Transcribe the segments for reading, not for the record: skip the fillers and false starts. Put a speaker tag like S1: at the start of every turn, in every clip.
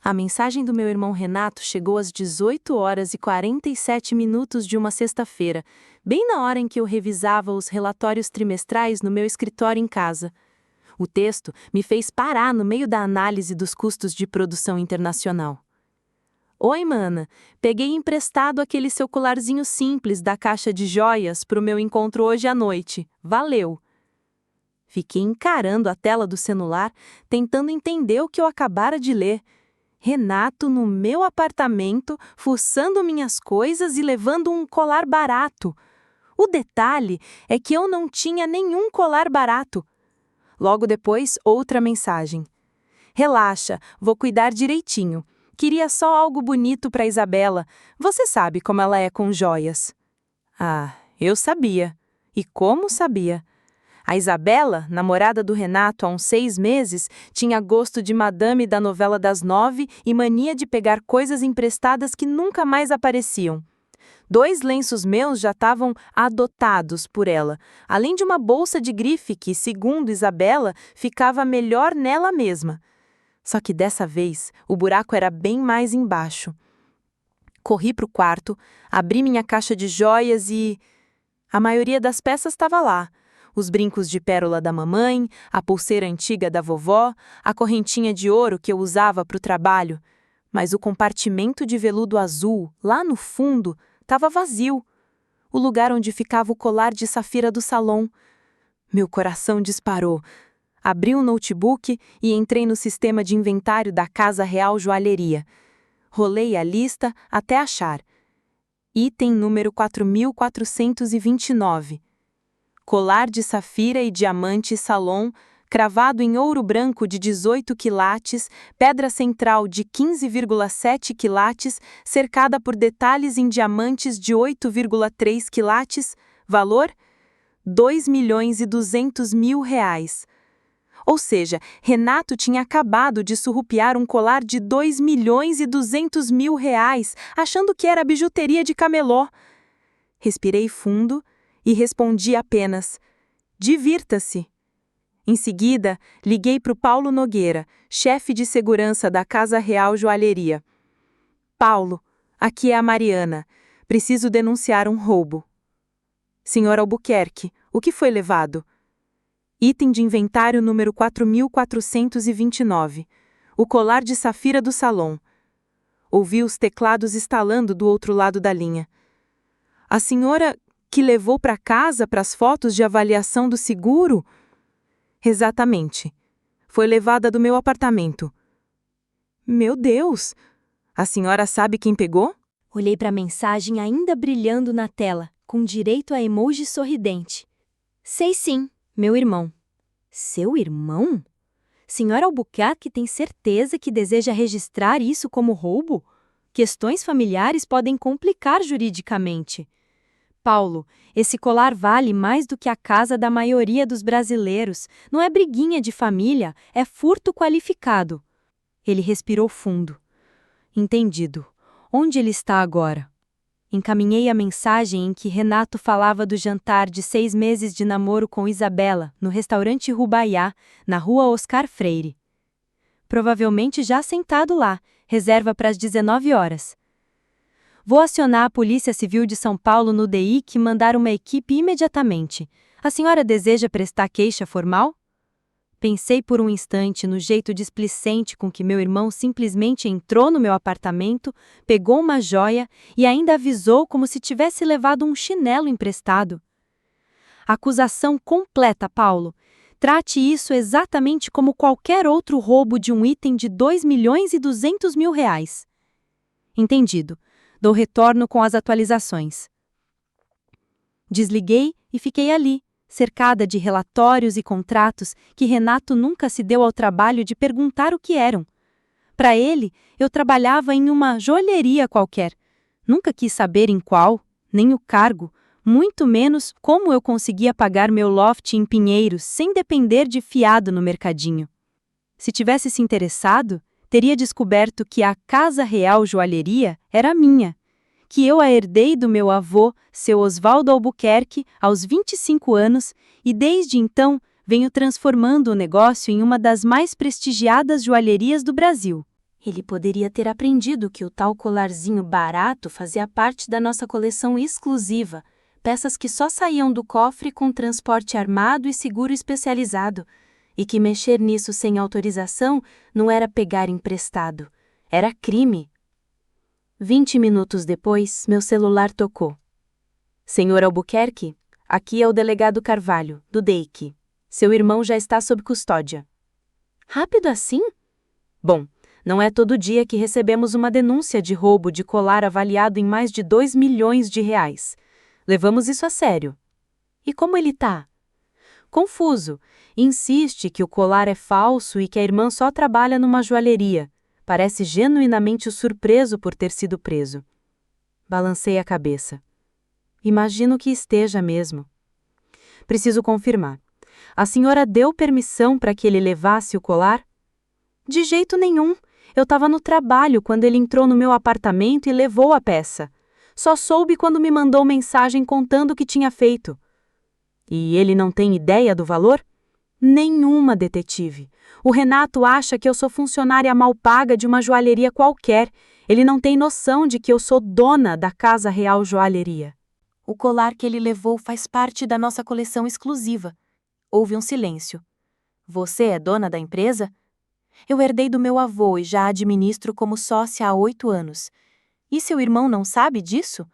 S1: A mensagem do meu irmão Renato chegou às 18 horas e 47 minutos de uma sexta-feira, bem na hora em que eu revisava os relatórios trimestrais no meu escritório em casa. O texto me fez parar no meio da análise dos custos de produção internacional. Oi, mana. Peguei emprestado aquele seu colarzinho simples da caixa de joias para o meu encontro hoje à noite. Valeu! Fiquei encarando a tela do celular, tentando entender o que eu acabara de ler. Renato no meu apartamento, fuçando minhas coisas e levando um colar barato. O detalhe é que eu não tinha nenhum colar barato. Logo depois, outra mensagem. Relaxa, vou cuidar direitinho. Queria só algo bonito para Isabela. Você sabe como ela é com joias. Ah, eu sabia. E como sabia? A Isabela, namorada do Renato há uns 6 meses, tinha gosto de madame da novela das 9 e mania de pegar coisas emprestadas que nunca mais apareciam. 2 lenços meus já estavam adotados por ela, além de uma bolsa de grife que, segundo Isabela, ficava melhor nela mesma. Só que dessa vez, o buraco era bem mais embaixo. Corri para o quarto, abri minha caixa de joias e... a maioria das peças estava lá. Os brincos de pérola da mamãe, a pulseira antiga da vovó, a correntinha de ouro que eu usava para o trabalho. Mas o compartimento de veludo azul, lá no fundo, estava vazio. O lugar onde ficava o colar de safira do salão. Meu coração disparou. Abri o notebook e entrei no sistema de inventário da Casa Real Joalheria. Rolei a lista até achar. Item número 4429. Colar de safira e diamante Salon, cravado em ouro branco de 18 quilates, pedra central de 15,7 quilates, cercada por detalhes em diamantes de 8,3 quilates, valor? R$ 2.200.000. Ou seja, Renato tinha acabado de surrupiar um colar de R$ 2.200.000, achando que era bijuteria de camelô. Respirei fundo e respondi apenas: divirta-se. Em seguida, liguei para o Paulo Nogueira, chefe de segurança da Casa Real Joalheria. Paulo, aqui é a Mariana. Preciso denunciar um roubo. Senhor Albuquerque, o que foi levado? Item de inventário número 4429. O colar de safira do salão. Ouvi os teclados estalando do outro lado da linha. A senhora que levou para casa para as fotos de avaliação do seguro? Exatamente. Foi levada do meu apartamento. Meu Deus! A senhora sabe quem pegou?
S2: Olhei para a mensagem ainda brilhando na tela, com direito a emoji sorridente. Sei sim, meu irmão. Seu irmão? Senhora Albuquerque tem certeza que deseja registrar isso como roubo? Questões familiares podem complicar juridicamente. Paulo, esse colar vale mais do que a casa da maioria dos brasileiros. Não é briguinha de família, é furto qualificado. Ele respirou fundo. Entendido. Onde ele está agora? Encaminhei a mensagem em que Renato falava do jantar de 6 meses de namoro com Isabela, no restaurante Rubaiá, na rua Oscar Freire. Provavelmente já sentado lá, reserva para as 19 horas. Vou acionar a Polícia Civil de São Paulo no DIC e mandar uma equipe imediatamente. A senhora deseja prestar queixa formal? Pensei por um instante no jeito displicente com que meu irmão simplesmente entrou no meu apartamento, pegou uma joia e ainda avisou como se tivesse levado um chinelo emprestado. Acusação completa, Paulo. Trate isso exatamente como qualquer outro roubo de um item de R$ 2.200.000. Entendido. Dou retorno com as atualizações. Desliguei e fiquei ali, cercada de relatórios e contratos que Renato nunca se deu ao trabalho de perguntar o que eram. Para ele, eu trabalhava em uma joalheria qualquer. Nunca quis saber em qual, nem o cargo, muito menos como eu conseguia pagar meu loft em Pinheiros sem depender de fiado no mercadinho. Se tivesse se interessado, teria descoberto que a Casa Real Joalheria era minha, que eu a herdei do meu avô, seu Oswaldo Albuquerque, aos 25 anos, e desde então venho transformando o negócio em uma das mais prestigiadas joalherias do Brasil.
S1: Ele poderia ter aprendido que o tal colarzinho barato fazia parte da nossa coleção exclusiva, peças que só saíam do cofre com transporte armado e seguro especializado, e que mexer nisso sem autorização não era pegar emprestado, era crime. 20 minutos depois, meu celular tocou. Senhor Albuquerque, aqui é o delegado Carvalho, do DEIC. Seu irmão já está sob custódia. Rápido assim? Bom, não é todo dia que recebemos uma denúncia de roubo de colar avaliado em mais de 2 milhões de reais. Levamos isso a sério. E como ele tá? Confuso. Insiste que o colar é falso e que a irmã só trabalha numa joalheria. Parece genuinamente surpreso por ter sido preso. Balancei a cabeça. Imagino que esteja mesmo. Preciso confirmar. A senhora deu permissão para que ele levasse o colar? De jeito nenhum. Eu estava no trabalho quando ele entrou no meu apartamento e levou a peça. Só soube quando me mandou mensagem contando o que tinha feito. E ele não tem ideia do valor? Nenhuma, detetive. O Renato acha que eu sou funcionária mal paga de uma joalheria qualquer. Ele não tem noção de que eu sou dona da Casa Real Joalheria. O colar que ele levou faz parte da nossa coleção exclusiva. Houve um silêncio. Você é dona da empresa? Eu herdei do meu avô e já administro como sócia há 8 anos. E seu irmão não sabe disso?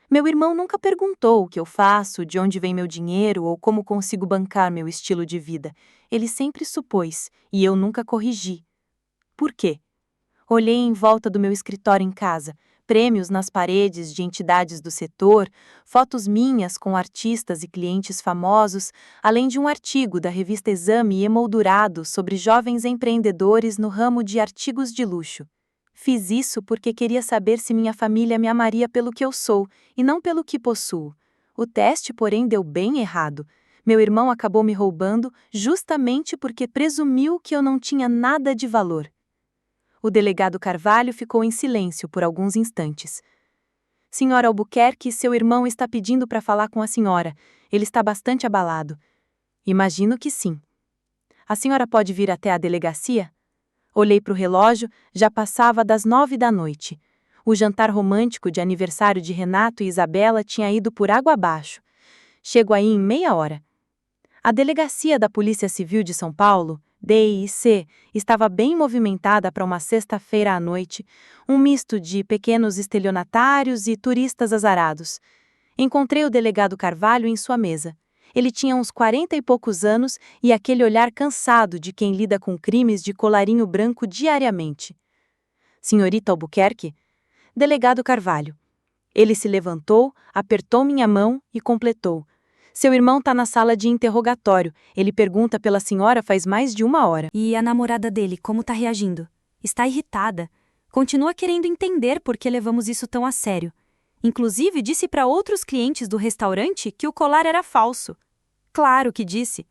S1: Meu irmão nunca perguntou o que eu faço, de onde vem meu dinheiro ou como consigo bancar meu estilo de vida. Ele sempre supôs, e eu nunca corrigi. Por quê? Olhei em volta do meu escritório em casa, prêmios nas paredes de entidades do setor, fotos minhas com artistas e clientes famosos, além de um artigo da revista Exame emoldurado sobre jovens empreendedores no ramo de artigos de luxo. Fiz isso porque queria saber se minha família me amaria pelo que eu sou e não pelo que possuo. O teste, porém, deu bem errado. Meu irmão acabou me roubando justamente porque presumiu que eu não tinha nada de valor. O delegado Carvalho ficou em silêncio por alguns instantes. Senhora Albuquerque, seu irmão está pedindo para falar com a senhora. Ele está bastante abalado. Imagino que sim. A senhora pode vir até a delegacia? Olhei para o relógio, já passava das 9 da noite. O jantar romântico de aniversário de Renato e Isabela tinha ido por água abaixo. Chego aí em meia hora. A delegacia da Polícia Civil de São Paulo, DIC, estava bem movimentada para uma sexta-feira à noite, um misto de pequenos estelionatários e turistas azarados. Encontrei o delegado Carvalho em sua mesa. Ele tinha uns 40 e poucos anos e aquele olhar cansado de quem lida com crimes de colarinho branco diariamente. Senhorita Albuquerque? Delegado Carvalho. Ele se levantou, apertou minha mão e completou. Seu irmão está na sala de interrogatório. Ele pergunta pela senhora faz mais de 1 hora.
S2: E a namorada dele, como está reagindo? Está irritada. Continua querendo entender por que levamos isso tão a sério. Inclusive, disse para outros clientes do restaurante que o colar era falso. Claro que disse.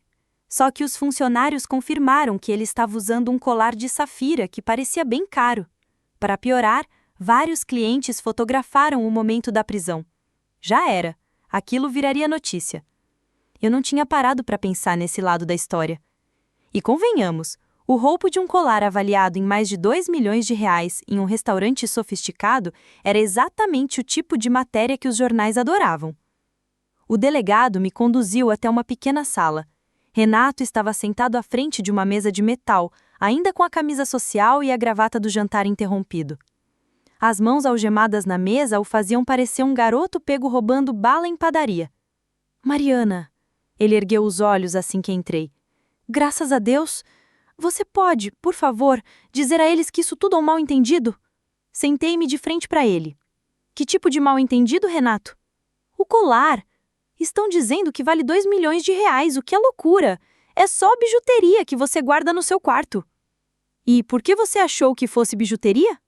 S2: Só que os funcionários confirmaram que ele estava usando um colar de safira que parecia bem caro. Para piorar, vários clientes fotografaram o momento da prisão. Já era. Aquilo viraria notícia. Eu não tinha parado para pensar nesse lado da história. E convenhamos, o roubo de um colar avaliado em mais de 2 milhões de reais em um restaurante sofisticado era exatamente o tipo de matéria que os jornais adoravam. O delegado me conduziu até uma pequena sala. Renato estava sentado à frente de uma mesa de metal, ainda com a camisa social e a gravata do jantar interrompido. As mãos algemadas na mesa o faziam parecer um garoto pego roubando bala em padaria. Mariana, ele ergueu os olhos assim que entrei. Graças a Deus. Você pode, por favor, dizer a eles que isso tudo é um mal-entendido? Sentei-me de frente para ele. Que tipo de mal-entendido, Renato? O colar. Estão dizendo que vale 2 milhões de reais, o que é loucura. É só bijuteria que você guarda no seu quarto. E por que você achou que fosse bijuteria?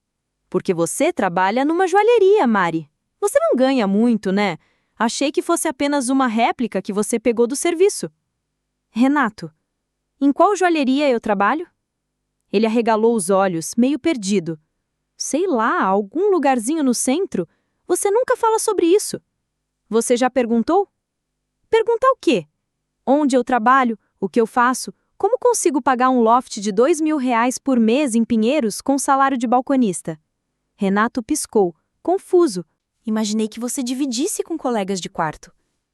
S2: Porque você trabalha numa joalheria, Mari. Você não ganha muito, né? Achei que fosse apenas uma réplica que você pegou do serviço. Renato, em qual joalheria eu trabalho? Ele arregalou os olhos, meio perdido. Sei lá, algum lugarzinho no centro? Você nunca fala sobre isso. Você já perguntou? Perguntar o quê? Onde eu trabalho? O que eu faço? Como consigo pagar um loft de R$ 2.000 por mês em Pinheiros com salário de balconista? Renato piscou, confuso. Imaginei que você dividisse com colegas de quarto.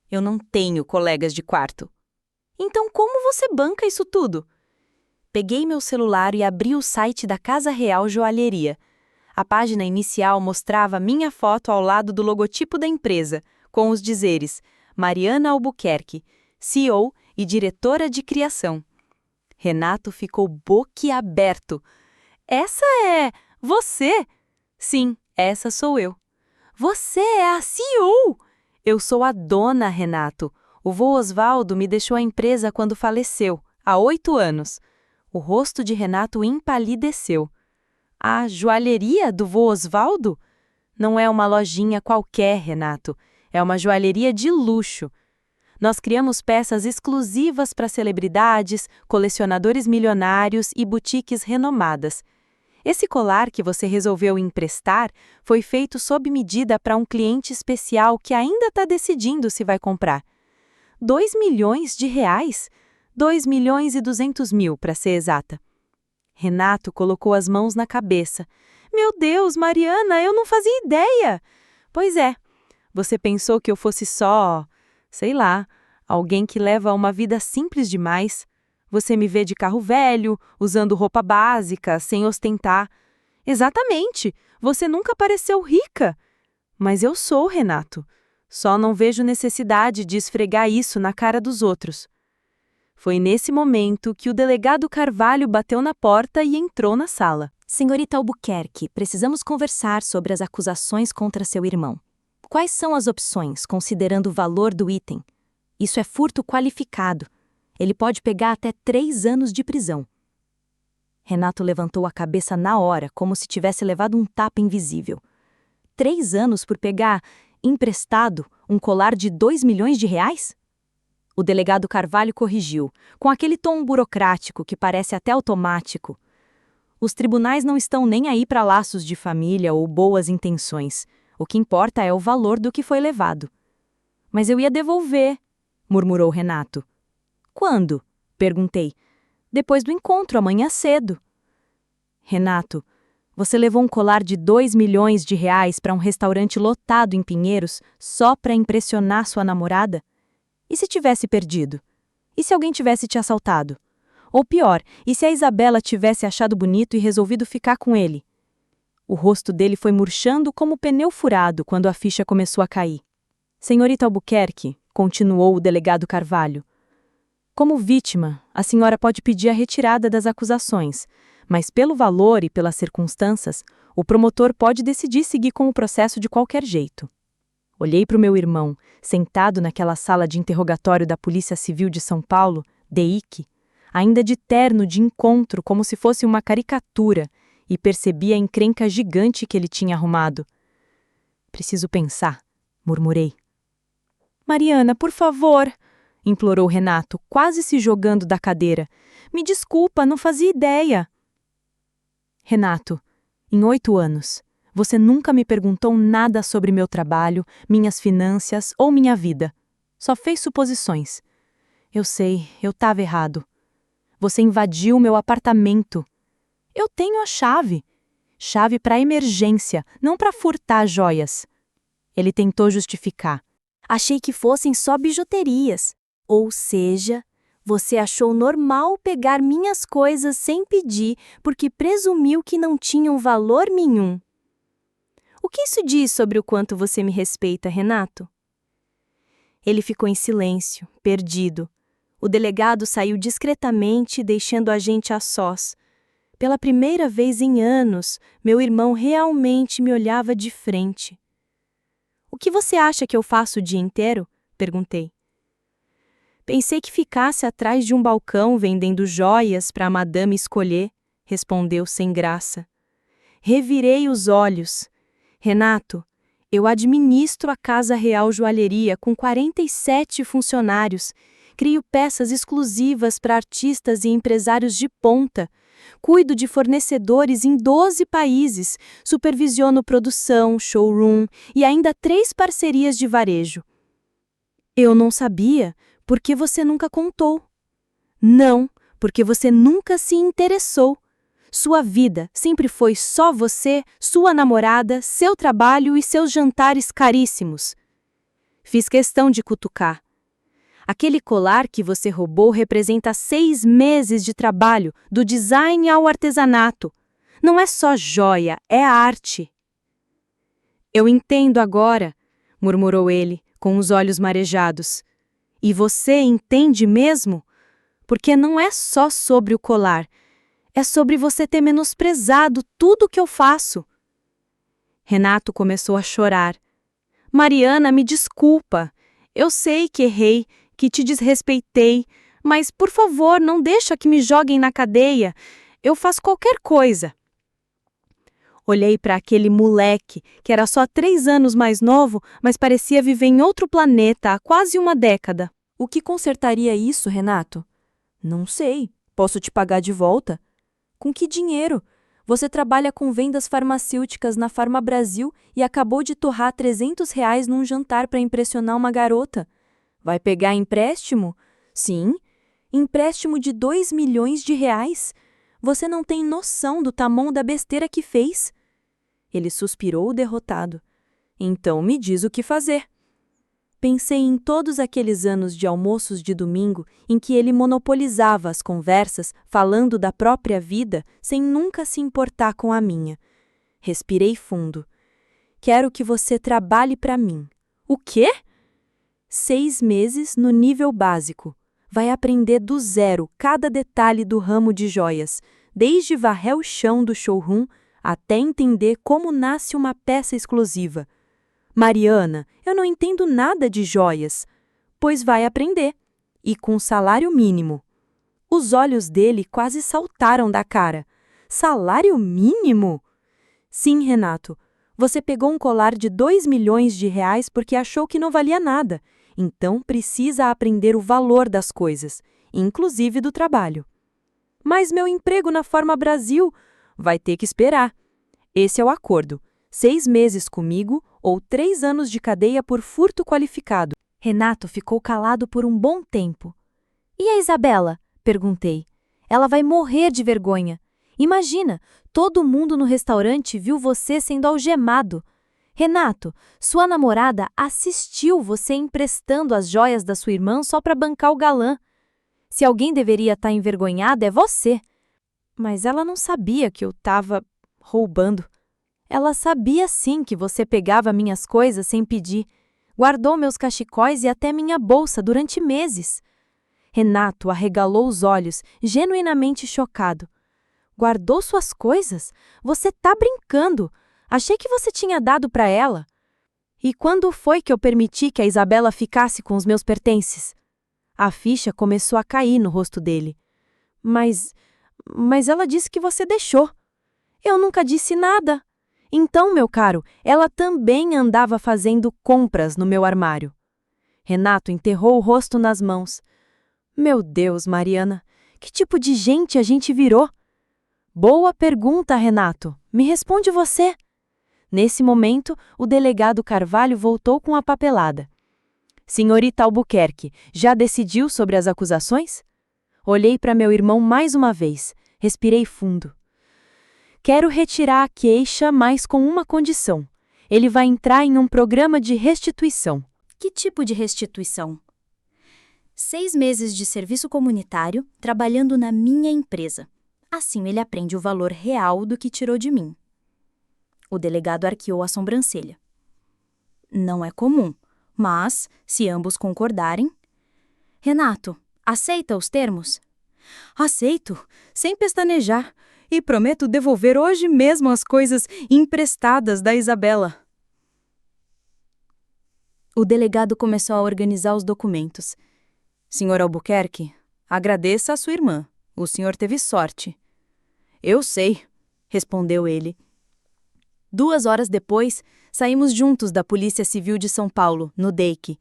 S1: Eu não tenho colegas de quarto.
S2: Então como você banca isso tudo?
S1: Peguei meu celular e abri o site da Casa Real Joalheria. A página inicial mostrava minha foto ao lado do logotipo da empresa, com os dizeres Mariana Albuquerque, CEO e diretora de criação. Renato ficou boquiaberto. Essa é você? Sim, essa sou eu. Você é a CEO? Eu sou a dona, Renato. O vô Osvaldo me deixou a empresa quando faleceu, há 8 anos. O rosto de Renato empalideceu. A joalheria do vô Osvaldo? Não é uma lojinha qualquer, Renato. É uma joalheria de luxo. Nós criamos peças exclusivas para celebridades, colecionadores milionários e boutiques renomadas. Esse colar que você resolveu emprestar foi feito sob medida para um cliente especial que ainda está decidindo se vai comprar. R$ 2 milhões? R$ 2.200.000, para ser exata. Renato colocou as mãos na cabeça. Meu Deus, Mariana, eu não fazia ideia! Pois é, você pensou que eu fosse só, sei lá, alguém que leva uma vida simples demais. Você me vê de carro velho, usando roupa básica, sem ostentar. Exatamente, você nunca pareceu rica. Mas eu sou, Renato. Só não vejo necessidade de esfregar isso na cara dos outros. Foi nesse momento que o delegado Carvalho bateu na porta e entrou na sala.
S2: Senhorita Albuquerque, precisamos conversar sobre as acusações contra seu irmão. Quais são as opções, considerando o valor do item? Isso é furto qualificado. Ele pode pegar até 3 anos de prisão. Renato levantou a cabeça na hora, como se tivesse levado um tapa invisível. 3 anos por pegar, emprestado, um colar de R$ 2 milhões? O delegado Carvalho corrigiu, com aquele tom burocrático que parece até automático. Os tribunais não estão nem aí para laços de família ou boas intenções. O que importa é o valor do que foi levado. Mas eu ia devolver, murmurou Renato. Quando? Perguntei. Depois do encontro, amanhã cedo. Renato, você levou um colar de R$ 2 milhões para um restaurante lotado em Pinheiros só para impressionar sua namorada? E se tivesse perdido? E se alguém tivesse te assaltado? Ou pior, e se a Isabela tivesse achado bonito e resolvido ficar com ele? O rosto dele foi murchando como pneu furado quando a ficha começou a cair. Senhorita Albuquerque, continuou o delegado Carvalho, como vítima, a senhora pode pedir a retirada das acusações, mas pelo valor e pelas circunstâncias, o promotor pode decidir seguir com o processo de qualquer jeito. Olhei para o meu irmão, sentado naquela sala de interrogatório da Polícia Civil de São Paulo, DEIC, ainda de terno de encontro como se fosse uma caricatura, e percebi a encrenca gigante que ele tinha arrumado. Preciso pensar, murmurei. Mariana, por favor, implorou Renato, quase se jogando da cadeira. Me desculpa, não fazia ideia. Renato, em 8 anos, você nunca me perguntou nada sobre meu trabalho, minhas finanças ou minha vida. Só fez suposições. Eu sei, eu estava errado. Você invadiu meu apartamento. Eu tenho a chave. Chave para emergência, não para furtar joias. Ele tentou justificar. Achei que fossem só bijuterias. Ou seja, você achou normal pegar minhas coisas sem pedir porque presumiu que não tinham valor nenhum. O que isso diz sobre o quanto você me respeita, Renato? Ele ficou em silêncio, perdido. O delegado saiu discretamente, deixando a gente a sós. Pela primeira vez em anos, meu irmão realmente me olhava de frente. O que você acha que eu faço o dia inteiro? Perguntei. Pensei que ficasse atrás de um balcão vendendo joias para a madame escolher, respondeu sem graça. Revirei os olhos. Renato, eu administro a Casa Real Joalheria com 47 funcionários. Crio peças exclusivas para artistas e empresários de ponta. Cuido de fornecedores em 12 países. Supervisiono produção, showroom e ainda 3 parcerias de varejo. Eu não sabia, porque você nunca contou. Não, porque você nunca se interessou. Sua vida sempre foi só você, sua namorada, seu trabalho e seus jantares caríssimos. Fiz questão de cutucar. Aquele colar que você roubou representa 6 meses de trabalho, do design ao artesanato. Não é só joia, é arte. Eu entendo agora, murmurou ele, com os olhos marejados. E você entende mesmo? Porque não é só sobre o colar, é sobre você ter menosprezado tudo que eu faço. Renato começou a chorar. Mariana, me desculpa. Eu sei que errei, que te desrespeitei, mas, por favor, não deixa que me joguem na cadeia. Eu faço qualquer coisa. Olhei para aquele moleque, que era só 3 anos mais novo, mas parecia viver em outro planeta há quase uma década.
S3: O que consertaria isso, Renato? Não sei. Posso te pagar de volta? Com que dinheiro? Você trabalha com vendas farmacêuticas na Farma Brasil e acabou de torrar R$ 300 num jantar para impressionar uma garota. Vai pegar empréstimo? Sim, empréstimo de R$ 2 milhões. Você não tem noção do tamanho da besteira que fez. Ele suspirou derrotado. Então me diz o que fazer. Pensei em todos aqueles anos de almoços de domingo em que ele monopolizava as conversas, falando da própria vida, sem nunca se importar com a minha. Respirei fundo. Quero que você trabalhe para mim. O quê? 6 meses no nível básico. Vai aprender do zero cada detalhe do ramo de joias, desde varrer o chão do showroom até entender como nasce uma peça exclusiva. Mariana, eu não entendo nada de joias. Pois vai aprender. E com salário mínimo. Os olhos dele quase saltaram da cara. Salário mínimo? Sim, Renato. Você pegou um colar de R$ 2 milhões porque achou que não valia nada. Então precisa aprender o valor das coisas, inclusive do trabalho. Mas meu emprego na Farma Brasil vai ter que esperar. Esse é o acordo. 6 meses comigo ou 3 anos de cadeia por furto qualificado.
S2: Renato ficou calado por um bom tempo. E a Isabela? Perguntei. Ela vai morrer de vergonha. Imagina, todo mundo no restaurante viu você sendo algemado. Renato, sua namorada assistiu você emprestando as joias da sua irmã só para bancar o galã. Se alguém deveria estar envergonhado é você. Mas ela não sabia que eu estava roubando. Ela sabia sim que você pegava minhas coisas sem pedir. Guardou meus cachecóis e até minha bolsa durante meses. Renato arregalou os olhos, genuinamente chocado. Guardou suas coisas? Você tá brincando. Achei que você tinha dado para ela. E quando foi que eu permiti que a Isabela ficasse com os meus pertences? A ficha começou a cair no rosto dele. Mas ela disse que você deixou. Eu nunca disse nada. Então, meu caro, ela também andava fazendo compras no meu armário. Renato enterrou o rosto nas mãos. Meu Deus, Mariana, que tipo de gente a gente virou? Boa pergunta, Renato. Me responde você. Nesse momento, o delegado Carvalho voltou com a papelada. Senhorita Albuquerque, já decidiu sobre as acusações? Olhei para meu irmão mais uma vez. Respirei fundo. Quero retirar a queixa, mas com uma condição. Ele vai entrar em um programa de restituição.
S4: Que tipo de restituição? 6 meses de serviço comunitário trabalhando na minha empresa. Assim ele aprende o valor real do que tirou de mim. O delegado arqueou a sobrancelha. Não é comum, mas, se ambos concordarem... Renato, aceita os termos? Aceito, sem pestanejar. E prometo devolver hoje mesmo as coisas emprestadas da Isabela. O delegado começou a organizar os documentos. Senhor Albuquerque, agradeça a sua irmã. O senhor teve sorte. Eu sei, respondeu ele. 2 horas depois, saímos juntos da Polícia Civil de São Paulo, no DEIC.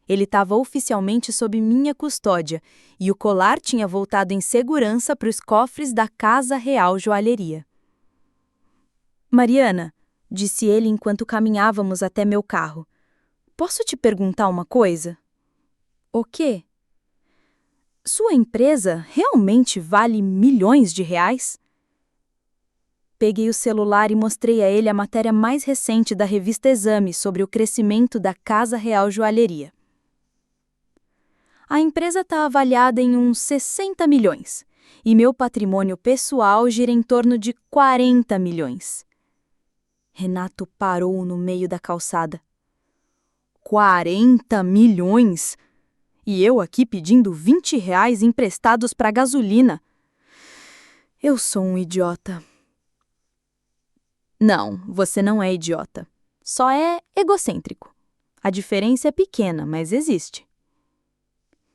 S4: Ele estava oficialmente sob minha custódia e o colar tinha voltado em segurança para os cofres da Casa Real Joalheria. Mariana, disse ele enquanto caminhávamos até meu carro, posso te perguntar uma coisa? O quê? Sua empresa realmente vale milhões de reais? Peguei o celular e mostrei a ele a matéria mais recente da revista Exame sobre o crescimento da Casa Real Joalheria. A empresa está avaliada em uns 60 milhões e meu patrimônio pessoal gira em torno de 40 milhões. Renato parou no meio da calçada. 40 milhões? E eu aqui pedindo R$ 20 emprestados para gasolina. Eu sou um idiota. Não, você não é idiota. Só é egocêntrico. A diferença é pequena, mas existe.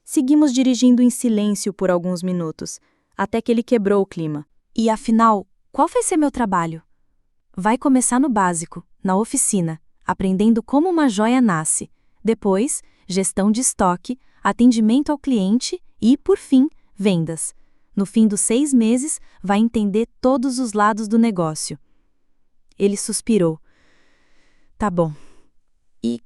S4: Seguimos dirigindo em silêncio por alguns minutos, até que ele quebrou o clima.
S2: E afinal, qual vai ser meu trabalho? Vai começar no básico, na oficina, aprendendo como uma joia nasce. Depois, gestão de estoque, atendimento ao cliente e, por fim, vendas. No fim dos 6 meses, vai entender todos os lados do negócio. Ele suspirou. Tá bom. E,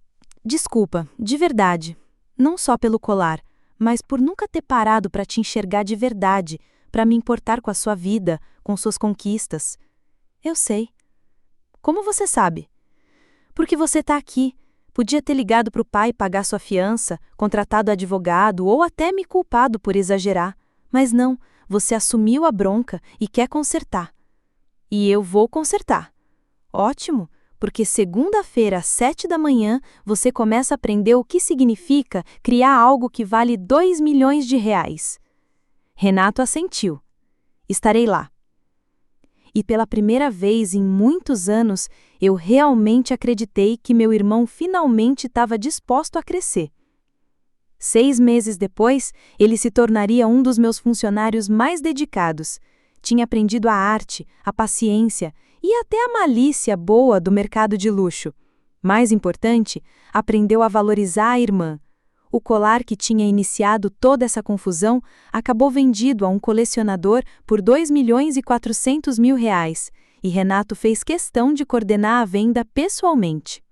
S2: desculpa, de verdade, não só pelo colar, mas por nunca ter parado para te enxergar de verdade, para me importar com a sua vida, com suas conquistas. Eu sei. Como você sabe? Porque você tá aqui. Podia ter ligado pro pai pagar sua fiança, contratado advogado ou até me culpado por exagerar. Mas não, você assumiu a bronca e quer consertar. E eu vou consertar. Ótimo, porque segunda-feira às 7 da manhã você começa a aprender o que significa criar algo que vale 2 milhões de reais. Renato assentiu. Estarei lá. E pela primeira vez em muitos anos, eu realmente acreditei que meu irmão finalmente estava disposto a crescer. 6 meses depois, ele se tornaria um dos meus funcionários mais dedicados. Tinha aprendido a arte, a paciência e até a malícia boa do mercado de luxo. Mais importante, aprendeu a valorizar a irmã. O colar que tinha iniciado toda essa confusão acabou vendido a um colecionador por R$ 2.400.000 e Renato fez questão de coordenar a venda pessoalmente.